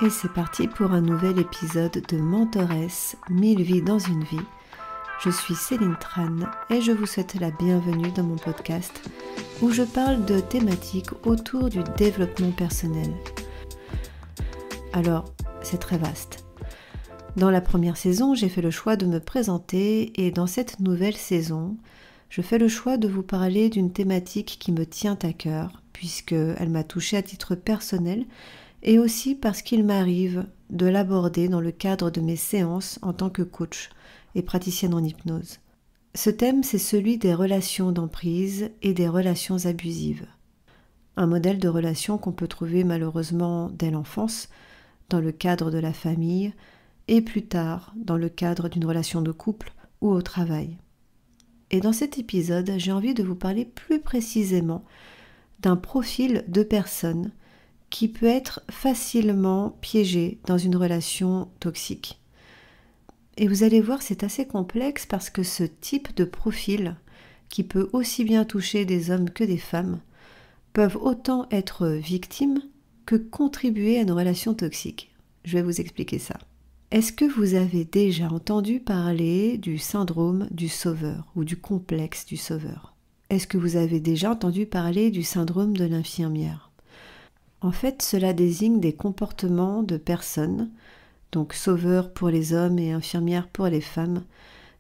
Et c'est parti pour un nouvel épisode de Mentoresse, 1000 vies dans une vie. Je suis Céline Tran et je vous souhaite la bienvenue dans mon podcast où je parle de thématiques autour du développement personnel. Alors, c'est très vaste. Dans la première saison, j'ai fait le choix de me présenter et dans cette nouvelle saison, je fais le choix de vous parler d'une thématique qui me tient à cœur puisqu'elle m'a touchée à titre personnel et aussi parce qu'il m'arrive de l'aborder dans le cadre de mes séances en tant que coach et praticienne en hypnose. Ce thème, c'est celui des relations d'emprise et des relations abusives. Un modèle de relation qu'on peut trouver malheureusement dès l'enfance, dans le cadre de la famille, et plus tard dans le cadre d'une relation de couple ou au travail. Et dans cet épisode, j'ai envie de vous parler plus précisément d'un profil de personne qui peut être facilement piégé dans une relation toxique. Et vous allez voir, c'est assez complexe parce que ce type de profil, qui peut aussi bien toucher des hommes que des femmes, peuvent autant être victimes que contribuer à une relation toxique. Je vais vous expliquer ça. Est-ce que vous avez déjà entendu parler du syndrome du sauveur ou du complexe du sauveur? Est-ce que vous avez déjà entendu parler du syndrome de l'infirmière? En fait, cela désigne des comportements de personnes, donc sauveurs pour les hommes et infirmières pour les femmes,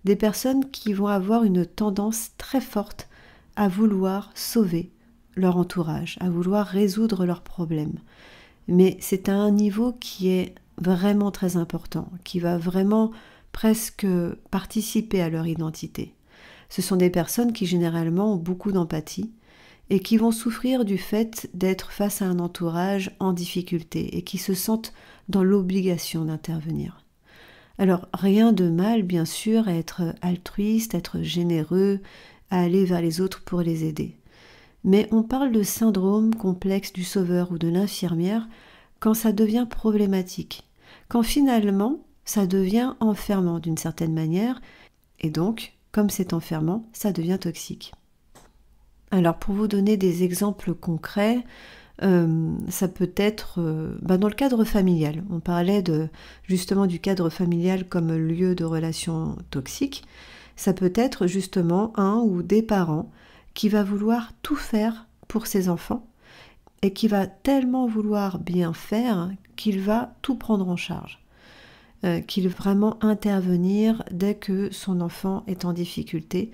des personnes qui vont avoir une tendance très forte à vouloir sauver leur entourage, à vouloir résoudre leurs problèmes. Mais c'est à un niveau qui est vraiment très important, qui va vraiment presque participer à leur identité. Ce sont des personnes qui généralement ont beaucoup d'empathie et qui vont souffrir du fait d'être face à un entourage en difficulté et qui se sentent dans l'obligation d'intervenir. Alors, rien de mal, bien sûr, à être altruiste, à être généreux, à aller vers les autres pour les aider. Mais on parle de syndrome complexe du sauveur ou de l'infirmière quand ça devient problématique, quand finalement ça devient enfermant d'une certaine manière, et donc, comme c'est enfermant, ça devient toxique. Alors pour vous donner des exemples concrets, ça peut être dans le cadre familial. On parlait justement du cadre familial comme lieu de relation toxique. Ça peut être justement un ou des parents qui va vouloir tout faire pour ses enfants et qui va tellement vouloir bien faire qu'il va tout prendre en charge. Qu'il va vraiment intervenir dès que son enfant est en difficulté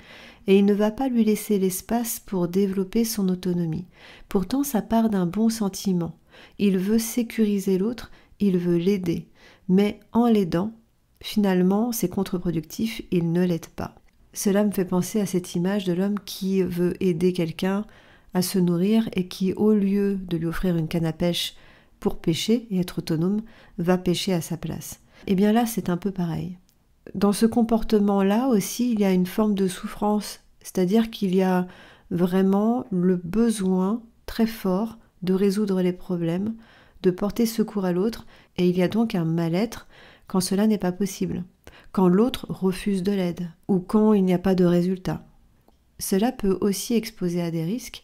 et il ne va pas lui laisser l'espace pour développer son autonomie. Pourtant, ça part d'un bon sentiment. Il veut sécuriser l'autre, il veut l'aider. Mais en l'aidant, finalement, c'est contre-productif, il ne l'aide pas. Cela me fait penser à cette image de l'homme qui veut aider quelqu'un à se nourrir et qui, au lieu de lui offrir une canne à pêche pour pêcher et être autonome, va pêcher à sa place. Eh bien là, c'est un peu pareil. Dans ce comportement-là aussi, il y a une forme de souffrance, c'est-à-dire qu'il y a vraiment le besoin très fort de résoudre les problèmes, de porter secours à l'autre, et il y a donc un mal-être quand cela n'est pas possible, quand l'autre refuse de l'aide, ou quand il n'y a pas de résultat. Cela peut aussi exposer à des risques.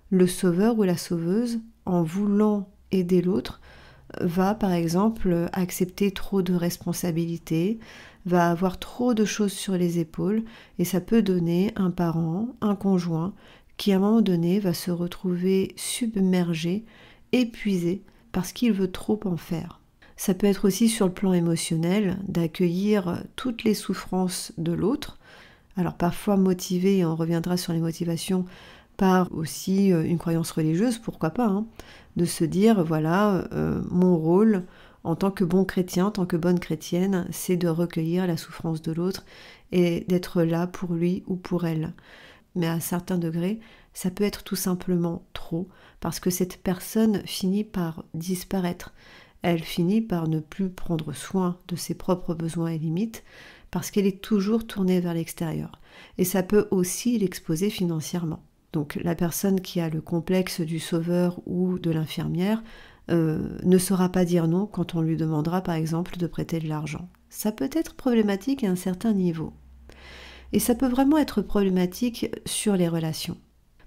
Le sauveur ou la sauveuse, en voulant aider l'autre, va par exemple accepter trop de responsabilités, va avoir trop de choses sur les épaules et ça peut donner un parent, un conjoint qui à un moment donné va se retrouver submergé, épuisé parce qu'il veut trop en faire. Ça peut être aussi sur le plan émotionnel d'accueillir toutes les souffrances de l'autre, alors parfois motivé, et on reviendra sur les motivations, par aussi une croyance religieuse, pourquoi pas, de se dire, voilà, mon rôle en tant que bon chrétien, en tant que bonne chrétienne, c'est de recueillir la souffrance de l'autre et d'être là pour lui ou pour elle. Mais à certains degrés, ça peut être tout simplement trop, parce que cette personne finit par disparaître. Elle finit par ne plus prendre soin de ses propres besoins et limites, parce qu'elle est toujours tournée vers l'extérieur. Et ça peut aussi l'exposer financièrement. Donc la personne qui a le complexe du sauveur ou de l'infirmière ne saura pas dire non quand on lui demandera par exemple de prêter de l'argent. Ça peut être problématique à un certain niveau. Et ça peut vraiment être problématique sur les relations.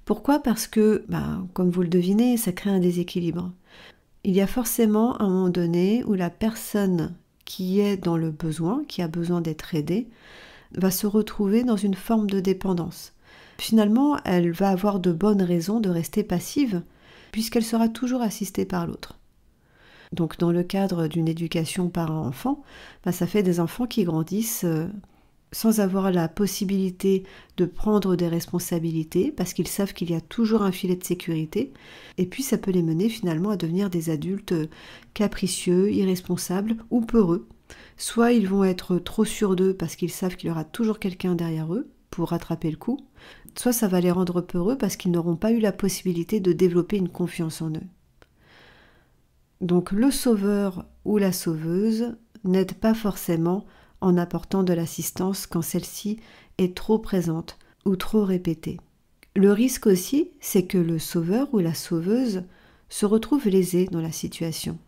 Pourquoi ? Parce que, comme vous le devinez, ça crée un déséquilibre. Il y a forcément un moment donné où la personne qui est dans le besoin, qui a besoin d'être aidée, va se retrouver dans une forme de dépendance. Finalement, elle va avoir de bonnes raisons de rester passive, puisqu'elle sera toujours assistée par l'autre. Donc dans le cadre d'une éducation parent-enfant, ça fait des enfants qui grandissent sans avoir la possibilité de prendre des responsabilités, parce qu'ils savent qu'il y a toujours un filet de sécurité, et puis ça peut les mener finalement à devenir des adultes capricieux, irresponsables ou peureux. Soit ils vont être trop sûrs d'eux parce qu'ils savent qu'il y aura toujours quelqu'un derrière eux pour rattraper le coup, soit ça va les rendre peureux parce qu'ils n'auront pas eu la possibilité de développer une confiance en eux. Donc le sauveur ou la sauveuse n'aide pas forcément en apportant de l'assistance quand celle-ci est trop présente ou trop répétée. Le risque aussi, c'est que le sauveur ou la sauveuse se retrouve lésé dans la situation.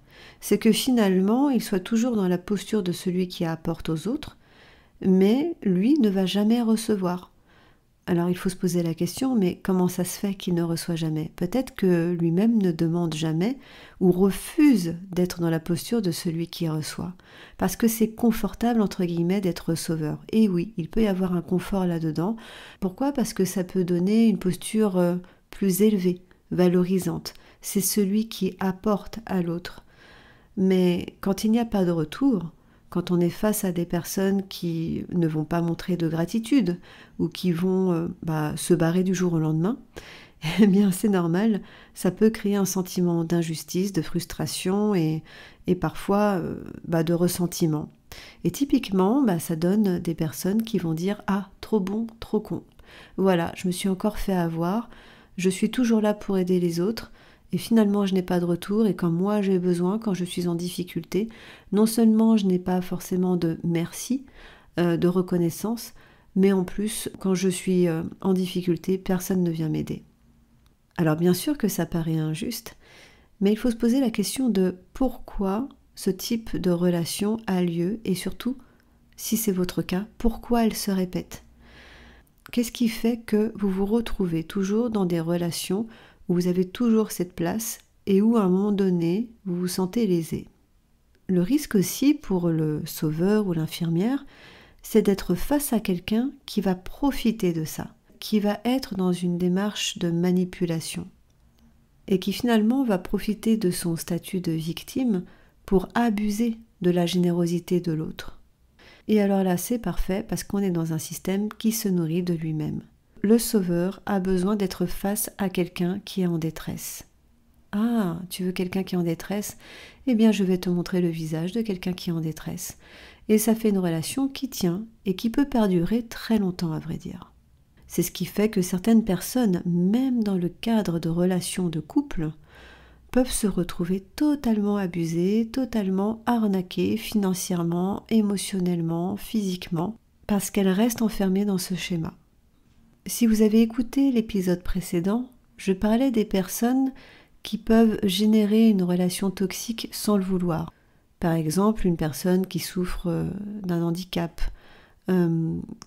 C'est que finalement, il soit toujours dans la posture de celui qui apporte aux autres, mais lui ne va jamais recevoir. Alors il faut se poser la question, mais comment ça se fait qu'il ne reçoit jamais? Peut-être que lui-même ne demande jamais ou refuse d'être dans la posture de celui qui reçoit. Parce que c'est confortable, entre guillemets, d'être sauveur. Et oui, il peut y avoir un confort là-dedans. Pourquoi? Parce que ça peut donner une posture plus élevée, valorisante. C'est celui qui apporte à l'autre. Mais quand il n'y a pas de retour, quand on est face à des personnes qui ne vont pas montrer de gratitude ou qui vont se barrer du jour au lendemain, eh bien c'est normal, ça peut créer un sentiment d'injustice, de frustration et parfois de ressentiment. Et typiquement, ça donne des personnes qui vont dire « Ah, trop bon, trop con. Voilà, je me suis encore fait avoir, je suis toujours là pour aider les autres. » Et finalement, je n'ai pas de retour, et quand moi j'ai besoin, quand je suis en difficulté, non seulement je n'ai pas forcément de merci, de reconnaissance, mais en plus, quand je suis en difficulté, personne ne vient m'aider. Alors bien sûr que ça paraît injuste, mais il faut se poser la question de pourquoi ce type de relation a lieu, et surtout, si c'est votre cas, pourquoi elle se répète. Qu'est-ce qui fait que vous vous retrouvez toujours dans des relations où vous avez toujours cette place et où à un moment donné, vous vous sentez lésé? Le risque aussi pour le sauveur ou l'infirmière, c'est d'être face à quelqu'un qui va profiter de ça, qui va être dans une démarche de manipulation et qui finalement va profiter de son statut de victime pour abuser de la générosité de l'autre. Et alors là, c'est parfait parce qu'on est dans un système qui se nourrit de lui-même. Le sauveur a besoin d'être face à quelqu'un qui est en détresse. Ah, tu veux quelqu'un qui est en détresse? Eh bien, je vais te montrer le visage de quelqu'un qui est en détresse. Et ça fait une relation qui tient et qui peut perdurer très longtemps, à vrai dire. C'est ce qui fait que certaines personnes, même dans le cadre de relations de couple, peuvent se retrouver totalement abusées, totalement arnaquées financièrement, émotionnellement, physiquement, parce qu'elles restent enfermées dans ce schéma. Si vous avez écouté l'épisode précédent, je parlais des personnes qui peuvent générer une relation toxique sans le vouloir. Par exemple, une personne qui souffre d'un handicap,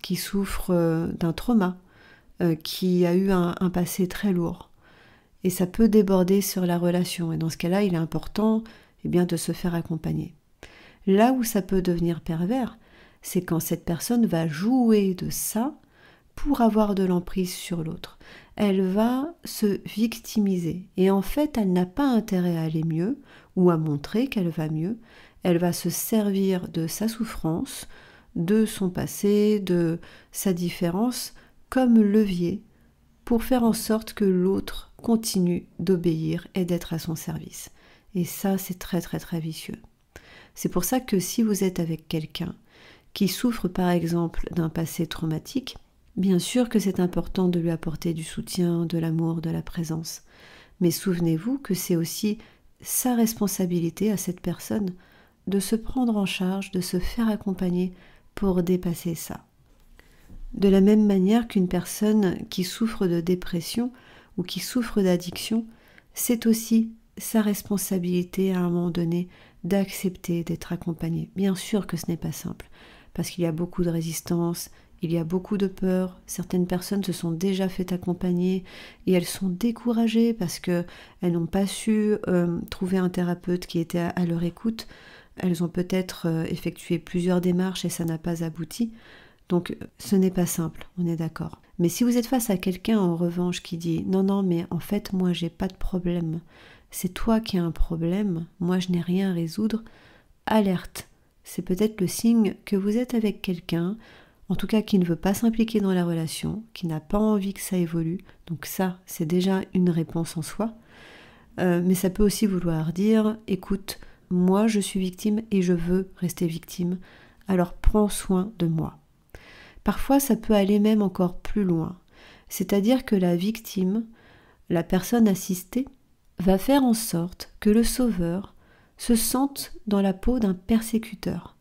qui souffre d'un trauma, qui a eu un passé très lourd. Et ça peut déborder sur la relation. Et dans ce cas-là, il est important de se faire accompagner. Là où ça peut devenir pervers, c'est quand cette personne va jouer de ça pour avoir de l'emprise sur l'autre. Elle va se victimiser. Et en fait, elle n'a pas intérêt à aller mieux ou à montrer qu'elle va mieux. Elle va se servir de sa souffrance, de son passé, de sa différence comme levier pour faire en sorte que l'autre continue d'obéir et d'être à son service. Et ça, c'est très très très vicieux. C'est pour ça que si vous êtes avec quelqu'un qui souffre par exemple d'un passé traumatique, bien sûr que c'est important de lui apporter du soutien, de l'amour, de la présence. Mais souvenez-vous que c'est aussi sa responsabilité à cette personne de se prendre en charge, de se faire accompagner pour dépasser ça. De la même manière qu'une personne qui souffre de dépression ou qui souffre d'addiction, c'est aussi sa responsabilité à un moment donné d'accepter d'être accompagnée. Bien sûr que ce n'est pas simple, parce qu'il y a beaucoup de résistance, il y a beaucoup de peur, certaines personnes se sont déjà fait accompagner et elles sont découragées parce qu'elles n'ont pas su trouver un thérapeute qui était à leur écoute. Elles ont peut-être effectué plusieurs démarches et ça n'a pas abouti. Donc ce n'est pas simple, on est d'accord. Mais si vous êtes face à quelqu'un en revanche qui dit non, non, mais en fait moi j'ai pas de problème, c'est toi qui as un problème, moi je n'ai rien à résoudre, alerte. C'est peut-être le signe que vous êtes avec quelqu'un, en tout cas qui ne veut pas s'impliquer dans la relation, qui n'a pas envie que ça évolue. Donc ça, c'est déjà une réponse en soi. Mais ça peut aussi vouloir dire, écoute, moi je suis victime et je veux rester victime, alors prends soin de moi. Parfois, ça peut aller même encore plus loin. C'est-à-dire que la victime, la personne assistée, va faire en sorte que le sauveur se sente dans la peau d'un persécuteur.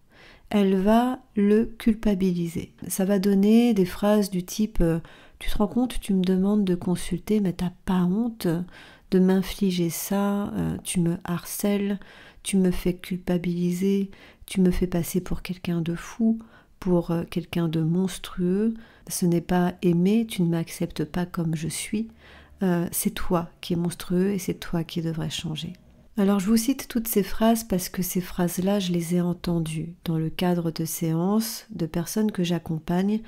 Elle va le culpabiliser. Ça va donner des phrases du type « Tu te rends compte, tu me demandes de consulter, mais t'as pas honte de m'infliger ça, tu me harcèles, tu me fais culpabiliser, tu me fais passer pour quelqu'un de fou, pour quelqu'un de monstrueux, ce n'est pas aimer, tu ne m'acceptes pas comme je suis, c'est toi qui es monstrueux et c'est toi qui devrais changer. » Alors je vous cite toutes ces phrases parce que ces phrases-là, je les ai entendues dans le cadre de séances de personnes que j'accompagne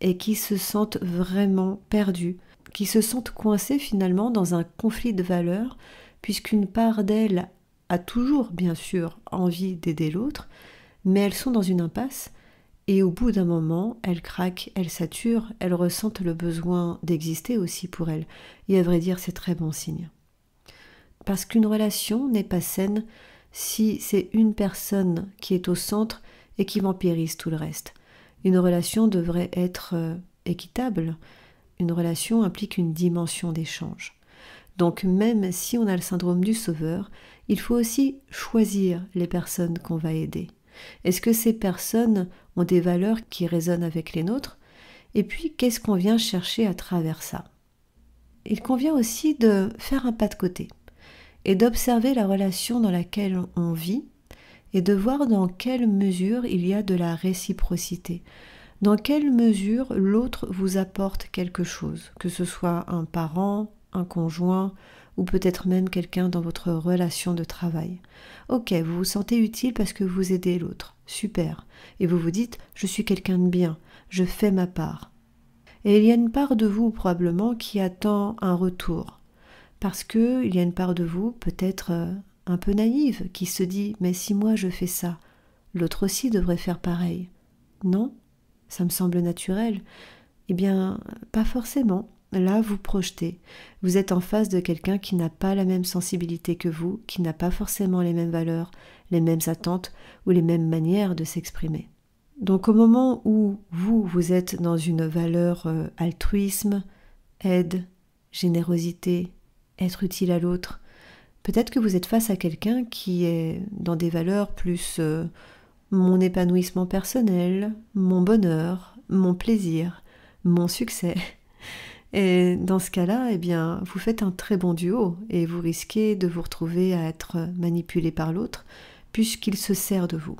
et qui se sentent vraiment perdues, qui se sentent coincées finalement dans un conflit de valeurs, puisqu'une part d'elles a toujours bien sûr envie d'aider l'autre, mais elles sont dans une impasse. Et au bout d'un moment, elles craquent, elles saturent, elles ressentent le besoin d'exister aussi pour elles. Et à vrai dire, c'est très bon signe. Parce qu'une relation n'est pas saine si c'est une personne qui est au centre et qui vampirise tout le reste. Une relation devrait être équitable. Une relation implique une dimension d'échange. Donc même si on a le syndrome du sauveur, il faut aussi choisir les personnes qu'on va aider. Est-ce que ces personnes ont des valeurs qui résonnent avec les nôtres? Et puis, qu'est-ce qu'on vient chercher à travers ça? Il convient aussi de faire un pas de côté et d'observer la relation dans laquelle on vit et de voir dans quelle mesure il y a de la réciprocité, dans quelle mesure l'autre vous apporte quelque chose, que ce soit un parent, un conjoint ou peut-être même quelqu'un dans votre relation de travail. Ok, vous vous sentez utile parce que vous aidez l'autre, super. Et vous vous dites, je suis quelqu'un de bien, je fais ma part. Et il y a une part de vous probablement qui attend un retour, parce qu'il y a une part de vous peut-être un peu naïve qui se dit, mais si moi je fais ça, l'autre aussi devrait faire pareil. Non, ça me semble naturel. Eh bien, pas forcément. Là, vous projetez. Vous êtes en face de quelqu'un qui n'a pas la même sensibilité que vous, qui n'a pas forcément les mêmes valeurs, les mêmes attentes ou les mêmes manières de s'exprimer. Donc au moment où vous êtes dans une valeur altruisme, aide, générosité, être utile à l'autre, peut-être que vous êtes face à quelqu'un qui est dans des valeurs plus mon épanouissement personnel, mon bonheur, mon plaisir, mon succès. Et dans ce cas-là, eh bien, vous faites un très bon duo et vous risquez de vous retrouver à être manipulé par l'autre puisqu'il se sert de vous.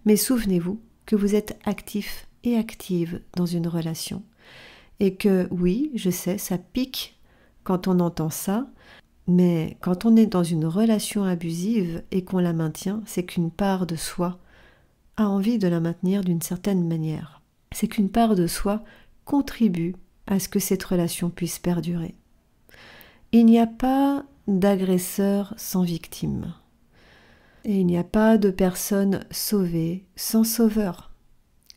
Mais souvenez-vous que vous êtes actif et active dans une relation et que oui, je sais, ça pique quand on entend ça, mais quand on est dans une relation abusive et qu'on la maintient, c'est qu'une part de soi a envie de la maintenir d'une certaine manière. C'est qu'une part de soi contribue à ce que cette relation puisse perdurer. Il n'y a pas d'agresseur sans victime. Et il n'y a pas de personne sauvée sans sauveur.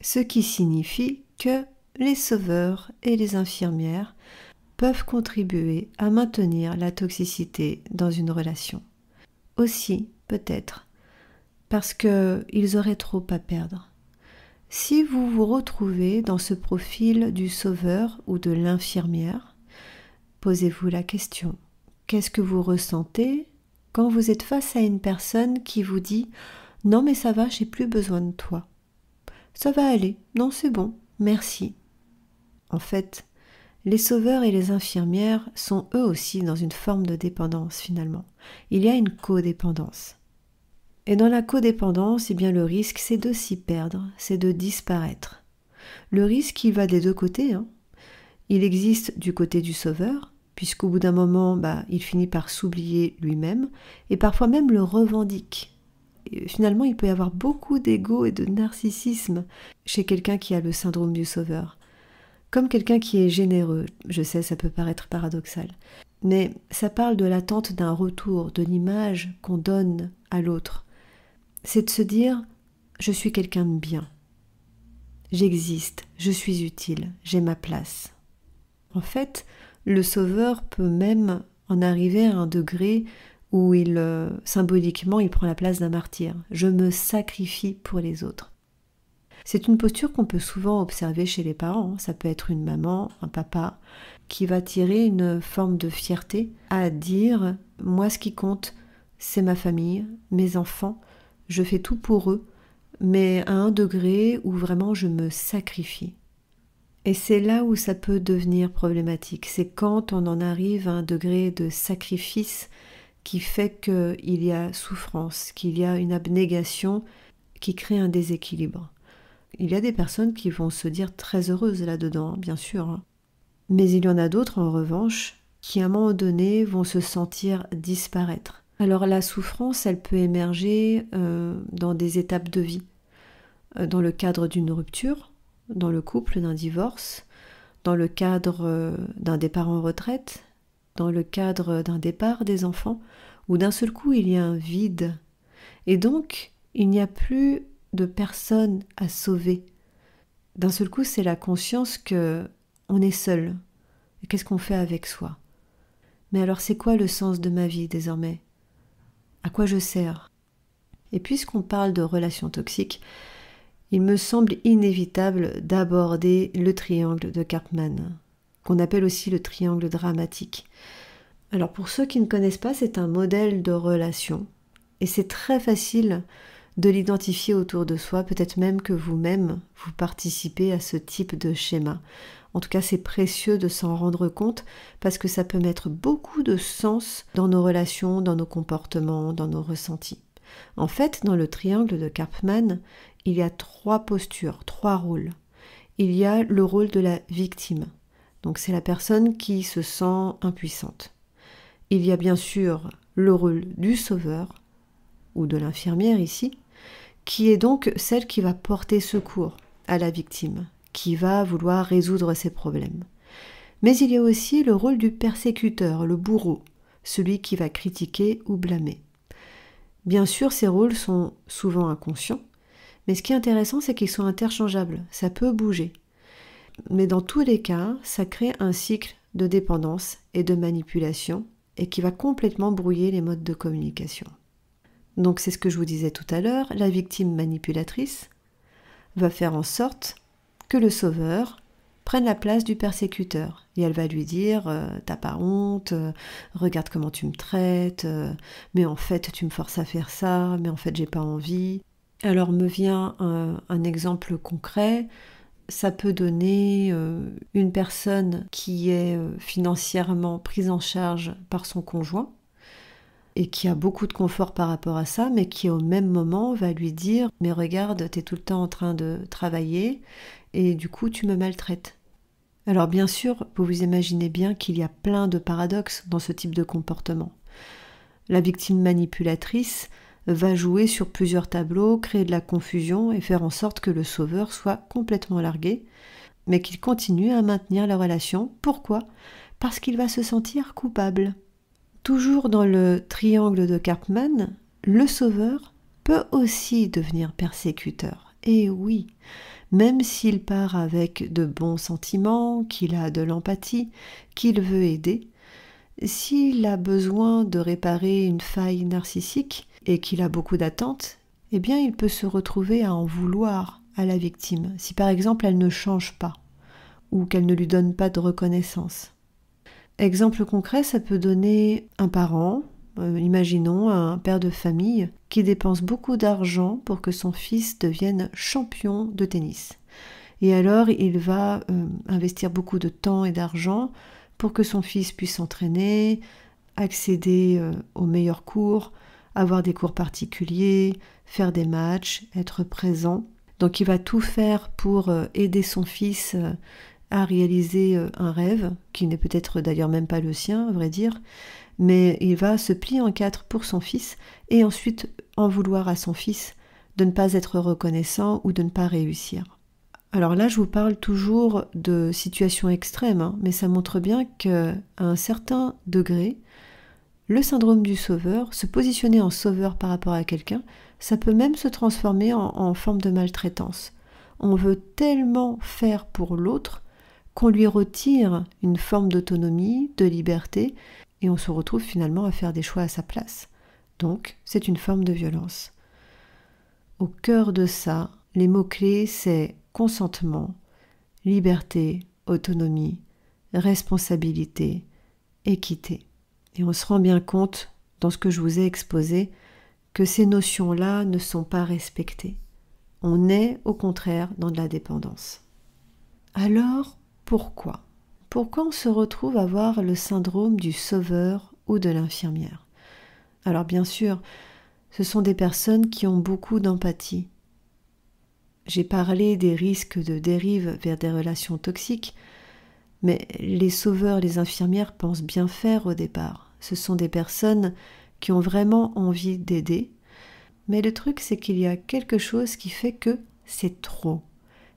Ce qui signifie que les sauveurs et les infirmières peuvent contribuer à maintenir la toxicité dans une relation. Aussi, peut-être, parce qu'ils auraient trop à perdre. Si vous vous retrouvez dans ce profil du sauveur ou de l'infirmière, posez-vous la question, qu'est-ce que vous ressentez quand vous êtes face à une personne qui vous dit « Non mais ça va, j'ai plus besoin de toi. Ça va aller, non c'est bon, merci. » En fait, les sauveurs et les infirmières sont eux aussi dans une forme de dépendance finalement. Il y a une codépendance. Et dans la codépendance, eh bien, le risque, c'est de s'y perdre, c'est de disparaître. Le risque, il va des deux côtés, hein. Il existe du côté du sauveur, puisqu'au bout d'un moment, il finit par s'oublier lui-même, et parfois même le revendique. Et finalement, il peut y avoir beaucoup d'ego et de narcissisme chez quelqu'un qui a le syndrome du sauveur. Comme quelqu'un qui est généreux, je sais, ça peut paraître paradoxal, mais ça parle de l'attente d'un retour, de l'image qu'on donne à l'autre. C'est de se dire, je suis quelqu'un de bien, j'existe, je suis utile, j'ai ma place. En fait, le sauveur peut même en arriver à un degré où symboliquement, il prend la place d'un martyr. Je me sacrifie pour les autres. C'est une posture qu'on peut souvent observer chez les parents. Ça peut être une maman, un papa, qui va tirer une forme de fierté à dire « moi ce qui compte, c'est ma famille, mes enfants, je fais tout pour eux, mais à un degré où vraiment je me sacrifie ». Et c'est là où ça peut devenir problématique. C'est quand on en arrive à un degré de sacrifice qui fait qu'il y a souffrance, qu'il y a une abnégation qui crée un déséquilibre. Il y a des personnes qui vont se dire très heureuses là-dedans, bien sûr. Mais il y en a d'autres, en revanche, qui à un moment donné vont se sentir disparaître. Alors la souffrance, elle peut émerger dans des étapes de vie. Dans le cadre d'une rupture, dans le couple, d'un divorce, dans le cadre d'un départ en retraite, dans le cadre d'un départ des enfants, où d'un seul coup il y a un vide. Et donc, il n'y a plus de personne à sauver. D'un seul coup, c'est la conscience que on est seul. Et qu'est-ce qu'on fait avec soi? Mais alors, c'est quoi le sens de ma vie désormais? À quoi je sers? Et puisqu'on parle de relations toxiques, il me semble inévitable d'aborder le triangle de Karpman, qu'on appelle aussi le triangle dramatique. Alors pour ceux qui ne connaissent pas, c'est un modèle de relation, et c'est très facile de l'identifier autour de soi, peut-être même que vous-même, vous participez à ce type de schéma. En tout cas, c'est précieux de s'en rendre compte, parce que ça peut mettre beaucoup de sens dans nos relations, dans nos comportements, dans nos ressentis. En fait, dans le triangle de Karpman, il y a 3 postures, 3 rôles. Il y a le rôle de la victime. Donc c'est la personne qui se sent impuissante. Il y a bien sûr le rôle du sauveur, ou de l'infirmière ici, qui est donc celle qui va porter secours à la victime, qui va vouloir résoudre ses problèmes. Mais il y a aussi le rôle du persécuteur, le bourreau, celui qui va critiquer ou blâmer. Bien sûr, ces rôles sont souvent inconscients, mais ce qui est intéressant, c'est qu'ils sont interchangeables, ça peut bouger. Mais dans tous les cas, ça crée un cycle de dépendance et de manipulation, et qui va complètement brouiller les modes de communication. Donc c'est ce que je vous disais tout à l'heure, la victime manipulatrice va faire en sorte que le sauveur prenne la place du persécuteur. Et elle va lui dire « t'as pas honte, regarde comment tu me traites, mais en fait tu me forces à faire ça, mais en fait j'ai pas envie ». Alors me vient un exemple concret, ça peut donner une personne qui est financièrement prise en charge par son conjoint et qui a beaucoup de confort par rapport à ça, mais qui au même moment va lui dire « mais regarde, t'es tout le temps en train de travailler et du coup tu me maltraites ». Alors bien sûr, vous vous imaginez bien qu'il y a plein de paradoxes dans ce type de comportement. La victime manipulatrice va jouer sur plusieurs tableaux, créer de la confusion et faire en sorte que le sauveur soit complètement largué, mais qu'il continue à maintenir la relation. Pourquoi? Parce qu'il va se sentir coupable. Toujours dans le triangle de Karpman, le sauveur peut aussi devenir persécuteur. Et oui, même s'il part avec de bons sentiments, qu'il a de l'empathie, qu'il veut aider, s'il a besoin de réparer une faille narcissique et qu'il a beaucoup d'attentes, eh bien il peut se retrouver à en vouloir à la victime, si par exemple elle ne change pas ou qu'elle ne lui donne pas de reconnaissance. Exemple concret, ça peut donner un parent, imaginons un père de famille, qui dépense beaucoup d'argent pour que son fils devienne champion de tennis. Et alors il va investir beaucoup de temps et d'argent pour que son fils puisse s'entraîner, accéder aux meilleurs cours, avoir des cours particuliers, faire des matchs, être présent. Donc il va tout faire pour aider son fils à réaliser un rêve, qui n'est peut-être d'ailleurs même pas le sien, à vrai dire, mais il va se plier en quatre pour son fils et ensuite en vouloir à son fils de ne pas être reconnaissant ou de ne pas réussir. Alors là, je vous parle toujours de situations extrêmes, hein, mais ça montre bien qu'à un certain degré, le syndrome du sauveur, se positionner en sauveur par rapport à quelqu'un, ça peut même se transformer en forme de maltraitance. On veut tellement faire pour l'autre qu'on lui retire une forme d'autonomie, de liberté, et on se retrouve finalement à faire des choix à sa place. Donc, c'est une forme de violence. Au cœur de ça, les mots-clés, c'est consentement, liberté, autonomie, responsabilité, équité. Et on se rend bien compte, dans ce que je vous ai exposé, que ces notions-là ne sont pas respectées. On est, au contraire, dans de la dépendance. Alors, pourquoi ? Pourquoi on se retrouve à avoir le syndrome du sauveur ou de l'infirmière ? Alors bien sûr, ce sont des personnes qui ont beaucoup d'empathie. J'ai parlé des risques de dérive vers des relations toxiques, mais les sauveurs, les infirmières pensent bien faire au départ. Ce sont des personnes qui ont vraiment envie d'aider, mais le truc c'est qu'il y a quelque chose qui fait que c'est trop.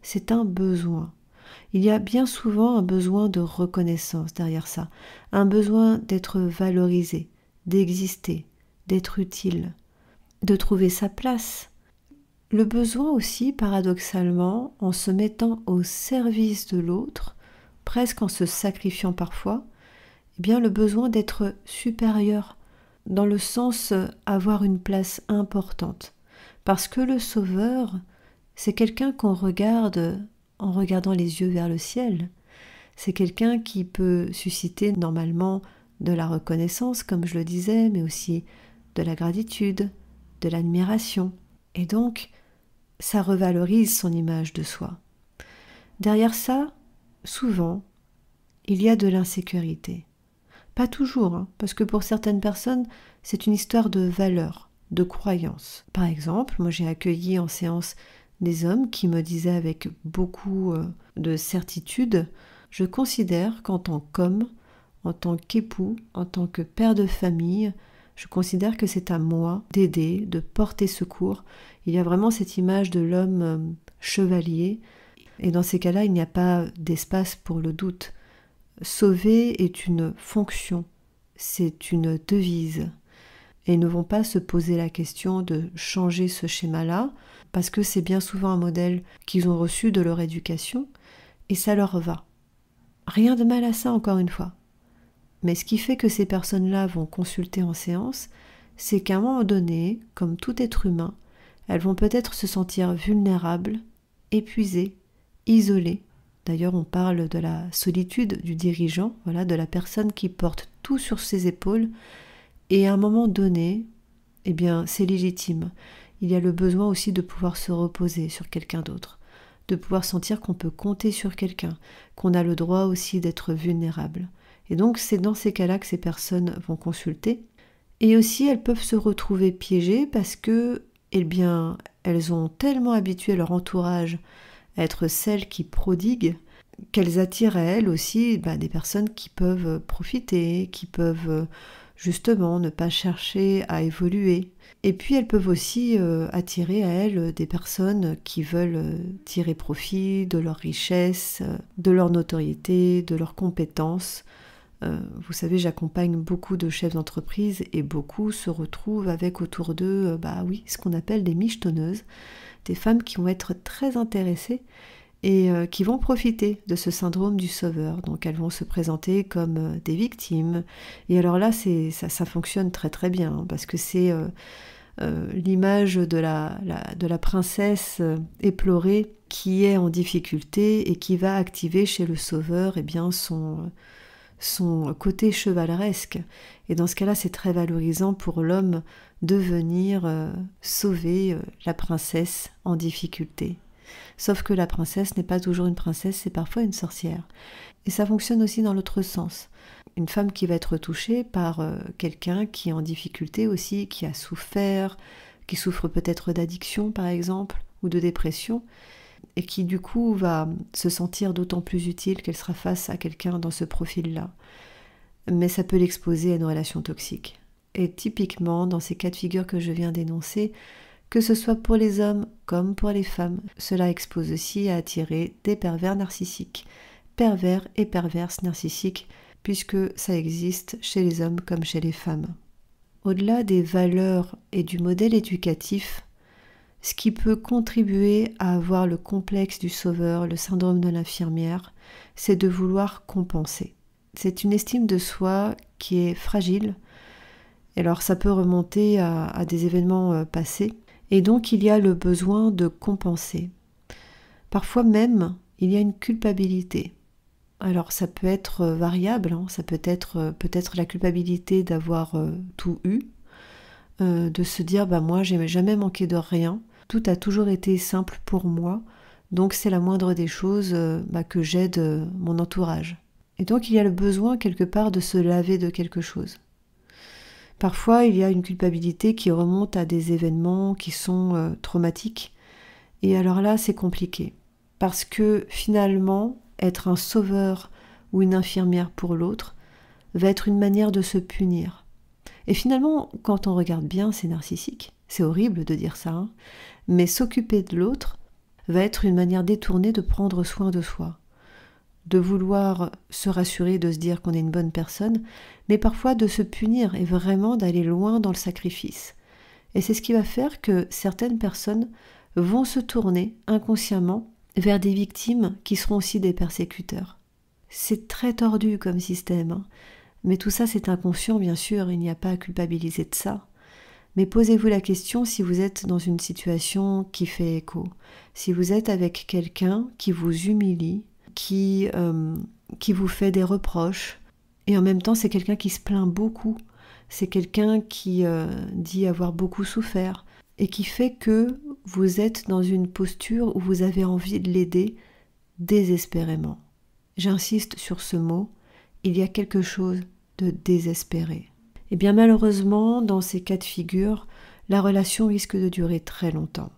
C'est un besoin. Il y a bien souvent un besoin de reconnaissance derrière ça, un besoin d'être valorisé, d'exister, d'être utile, de trouver sa place. Le besoin aussi, paradoxalement, en se mettant au service de l'autre, presque en se sacrifiant parfois, eh bien le besoin d'être supérieur, dans le sens avoir une place importante. Parce que le sauveur, c'est quelqu'un qu'on regarde en regardant les yeux vers le ciel. C'est quelqu'un qui peut susciter normalement de la reconnaissance, comme je le disais, mais aussi de la gratitude, de l'admiration. Et donc, ça revalorise son image de soi. Derrière ça, souvent, il y a de l'insécurité. Pas toujours, hein, parce que pour certaines personnes, c'est une histoire de valeur, de croyance. Par exemple, moi j'ai accueilli en séance des hommes qui me disaient avec beaucoup de certitude, je considère qu'en tant qu'homme, en tant qu'époux, en tant que père de famille, je considère que c'est à moi d'aider, de porter secours. Il y a vraiment cette image de l'homme chevalier, et dans ces cas-là, il n'y a pas d'espace pour le doute. Sauver est une fonction, c'est une devise. Et ils ne vont pas se poser la question de changer ce schéma-là, parce que c'est bien souvent un modèle qu'ils ont reçu de leur éducation, et ça leur va. Rien de mal à ça, encore une fois. Mais ce qui fait que ces personnes-là vont consulter en séance, c'est qu'à un moment donné, comme tout être humain, elles vont peut-être se sentir vulnérables, épuisées, isolées. D'ailleurs, on parle de la solitude du dirigeant, voilà, de la personne qui porte tout sur ses épaules. Et à un moment donné, eh bien, c'est légitime. Il y a le besoin aussi de pouvoir se reposer sur quelqu'un d'autre, de pouvoir sentir qu'on peut compter sur quelqu'un, qu'on a le droit aussi d'être vulnérable. Et donc, c'est dans ces cas-là que ces personnes vont consulter. Et aussi, elles peuvent se retrouver piégées parce que, eh bien, elles ont tellement habitué leur entourage à être celles qui prodiguent, qu'elles attirent à elles aussi des personnes qui peuvent profiter, qui peuvent justement ne pas chercher à évoluer. Et puis elles peuvent aussi attirer à elles des personnes qui veulent tirer profit de leur richesse, de leur notoriété, de leurs compétences. Vous savez, j'accompagne beaucoup de chefs d'entreprise et beaucoup se retrouvent avec autour d'eux, ce qu'on appelle des michetonneuses, des femmes qui vont être très intéressées et qui vont profiter de ce syndrome du sauveur. Donc elles vont se présenter comme des victimes. Et alors là, ça fonctionne très très bien, hein, parce que c'est l'image de la princesse éplorée qui est en difficulté et qui va activer chez le sauveur son côté chevaleresque. Et dans ce cas-là, c'est très valorisant pour l'homme de venir sauver la princesse en difficulté. Sauf que la princesse n'est pas toujours une princesse, c'est parfois une sorcière. Et ça fonctionne aussi dans l'autre sens. Une femme qui va être touchée par quelqu'un qui est en difficulté aussi, qui a souffert, qui souffre peut-être d'addiction par exemple, ou de dépression, et qui du coup va se sentir d'autant plus utile qu'elle sera face à quelqu'un dans ce profil-là. Mais ça peut l'exposer à une relation toxique. Et typiquement, dans ces cas de figure que je viens d'énoncer, que ce soit pour les hommes comme pour les femmes, cela expose aussi à attirer des pervers narcissiques, pervers et perverses narcissiques, puisque ça existe chez les hommes comme chez les femmes. Au-delà des valeurs et du modèle éducatif, ce qui peut contribuer à avoir le complexe du sauveur, le syndrome de l'infirmière, c'est de vouloir compenser. C'est une estime de soi qui est fragile. Et alors ça peut remonter à des événements passés. Et donc il y a le besoin de compenser. Parfois même, il y a une culpabilité. Alors ça peut être variable, hein. Ça peut être peut-être la culpabilité d'avoir tout eu, de se dire moi j'ai jamais manqué de rien, tout a toujours été simple pour moi, donc c'est la moindre des choses que j'aide mon entourage. Et donc il y a le besoin quelque part de se laver de quelque chose. Parfois il y a une culpabilité qui remonte à des événements qui sont traumatiques, et alors là c'est compliqué, parce que finalement être un sauveur ou une infirmière pour l'autre va être une manière de se punir. Et finalement, quand on regarde bien, c'est narcissique. C'est horrible de dire ça, hein, mais s'occuper de l'autre va être une manière détournée de prendre soin de soi, de vouloir se rassurer, de se dire qu'on est une bonne personne, mais parfois de se punir et vraiment d'aller loin dans le sacrifice. Et c'est ce qui va faire que certaines personnes vont se tourner inconsciemment vers des victimes qui seront aussi des persécuteurs. C'est très tordu comme système, hein. Mais tout ça c'est inconscient bien sûr, il n'y a pas à culpabiliser de ça. Mais posez-vous la question si vous êtes dans une situation qui fait écho, si vous êtes avec quelqu'un qui vous humilie, qui vous fait des reproches, et en même temps c'est quelqu'un qui se plaint beaucoup, c'est quelqu'un qui dit avoir beaucoup souffert, et qui fait que vous êtes dans une posture où vous avez envie de l'aider désespérément. J'insiste sur ce mot, il y a quelque chose de désespéré. Et bien malheureusement, dans ces cas de figure, la relation risque de durer très longtemps.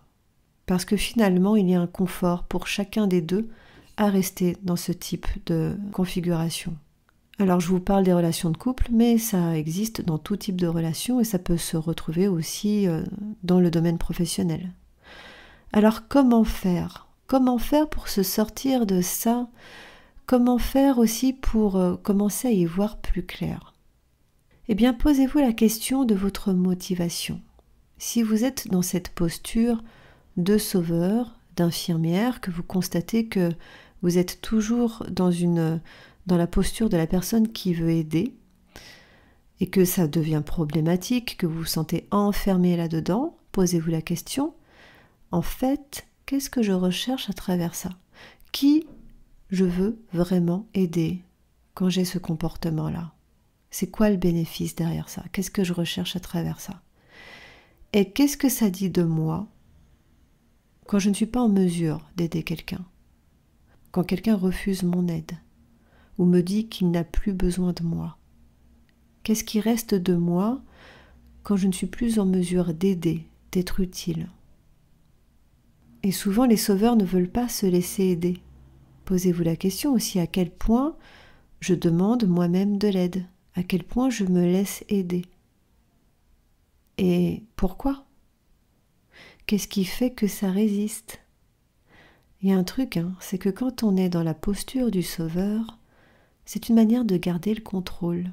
Parce que finalement, il y a un confort pour chacun des deux à rester dans ce type de configuration. Alors je vous parle des relations de couple, mais ça existe dans tout type de relations et ça peut se retrouver aussi dans le domaine professionnel. Alors comment faire ? Comment faire pour se sortir de ça ? Comment faire aussi pour commencer à y voir plus clair ? Eh bien, posez-vous la question de votre motivation. Si vous êtes dans cette posture de sauveur, d'infirmière, que vous constatez que vous êtes toujours dans la posture de la personne qui veut aider, et que ça devient problématique, que vous vous sentez enfermé là-dedans, posez-vous la question, en fait, qu'est-ce que je recherche à travers ça ? Qui je veux vraiment aider quand j'ai ce comportement-là ? C'est quoi le bénéfice derrière ça ? Qu'est-ce que je recherche à travers ça ? Et qu'est-ce que ça dit de moi quand je ne suis pas en mesure d'aider quelqu'un ? Quand quelqu'un refuse mon aide ou me dit qu'il n'a plus besoin de moi ? Qu'est-ce qui reste de moi quand je ne suis plus en mesure d'aider, d'être utile ? Et souvent les sauveurs ne veulent pas se laisser aider. Posez-vous la question aussi à quel point je demande moi-même de l'aide, à quel point je me laisse aider. Et pourquoi ? Qu'est-ce qui fait que ça résiste ? Il y a un truc, c'est que quand on est dans la posture du sauveur, c'est une manière de garder le contrôle.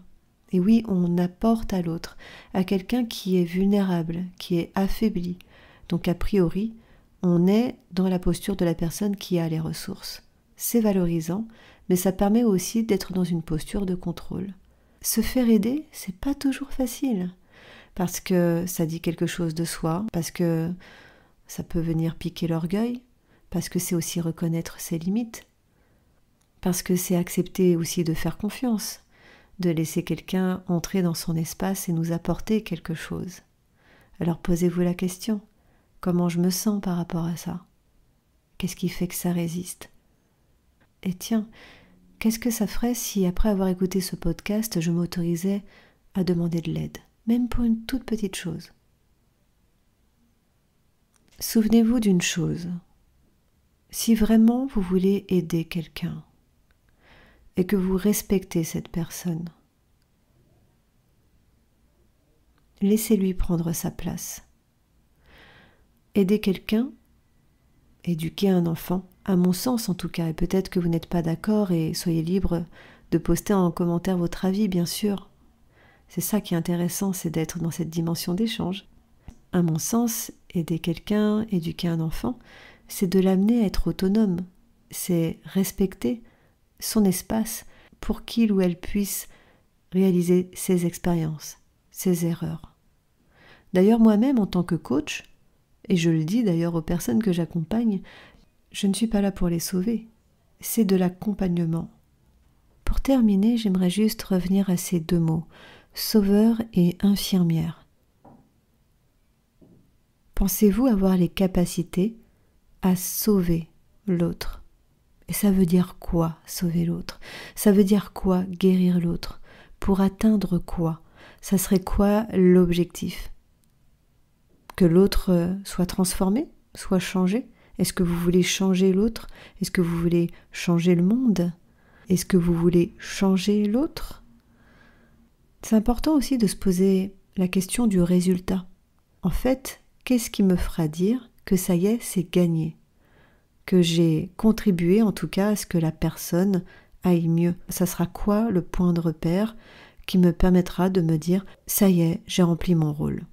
Et oui, on apporte à l'autre, à quelqu'un qui est vulnérable, qui est affaibli. Donc a priori, on est dans la posture de la personne qui a les ressources. C'est valorisant, mais ça permet aussi d'être dans une posture de contrôle. Se faire aider, c'est pas toujours facile, parce que ça dit quelque chose de soi, parce que ça peut venir piquer l'orgueil, parce que c'est aussi reconnaître ses limites, parce que c'est accepter aussi de faire confiance, de laisser quelqu'un entrer dans son espace et nous apporter quelque chose. Alors posez-vous la question, comment je me sens par rapport à ça ? Qu'est-ce qui fait que ça résiste ? Et tiens, qu'est-ce que ça ferait si, après avoir écouté ce podcast, je m'autorisais à demander de l'aide, même pour une toute petite chose ? Souvenez-vous d'une chose. Si vraiment vous voulez aider quelqu'un et que vous respectez cette personne, laissez-lui prendre sa place. Aider quelqu'un, éduquer un enfant, à mon sens en tout cas, et peut-être que vous n'êtes pas d'accord et soyez libre de poster en commentaire votre avis, bien sûr. C'est ça qui est intéressant, c'est d'être dans cette dimension d'échange. À mon sens, aider quelqu'un, éduquer un enfant, c'est de l'amener à être autonome, c'est respecter son espace pour qu'il ou elle puisse réaliser ses expériences, ses erreurs. D'ailleurs, moi-même, en tant que coach, et je le dis d'ailleurs aux personnes que j'accompagne, je ne suis pas là pour les sauver, c'est de l'accompagnement. Pour terminer, j'aimerais juste revenir à ces deux mots, sauveur et infirmière. Pensez-vous avoir les capacités à sauver l'autre? Et ça veut dire quoi, sauver l'autre? Ça veut dire quoi, guérir l'autre? Pour atteindre quoi? Ça serait quoi l'objectif? Que l'autre soit transformé, soit changé? Est-ce que vous voulez changer l'autre? Est-ce que vous voulez changer le monde? Est-ce que vous voulez changer l'autre? C'est important aussi de se poser la question du résultat. En fait, qu'est-ce qui me fera dire que ça y est, c'est gagné? Que j'ai contribué en tout cas à ce que la personne aille mieux. Ça sera quoi le point de repère qui me permettra de me dire « ça y est, j'ai rempli mon rôle ».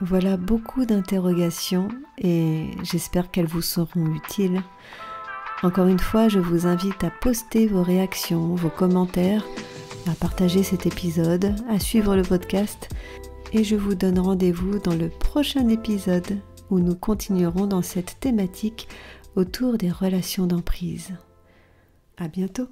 Voilà beaucoup d'interrogations et j'espère qu'elles vous seront utiles. Encore une fois, je vous invite à poster vos réactions, vos commentaires, à partager cet épisode, à suivre le podcast et je vous donne rendez-vous dans le prochain épisode où nous continuerons dans cette thématique autour des relations d'emprise. À bientôt!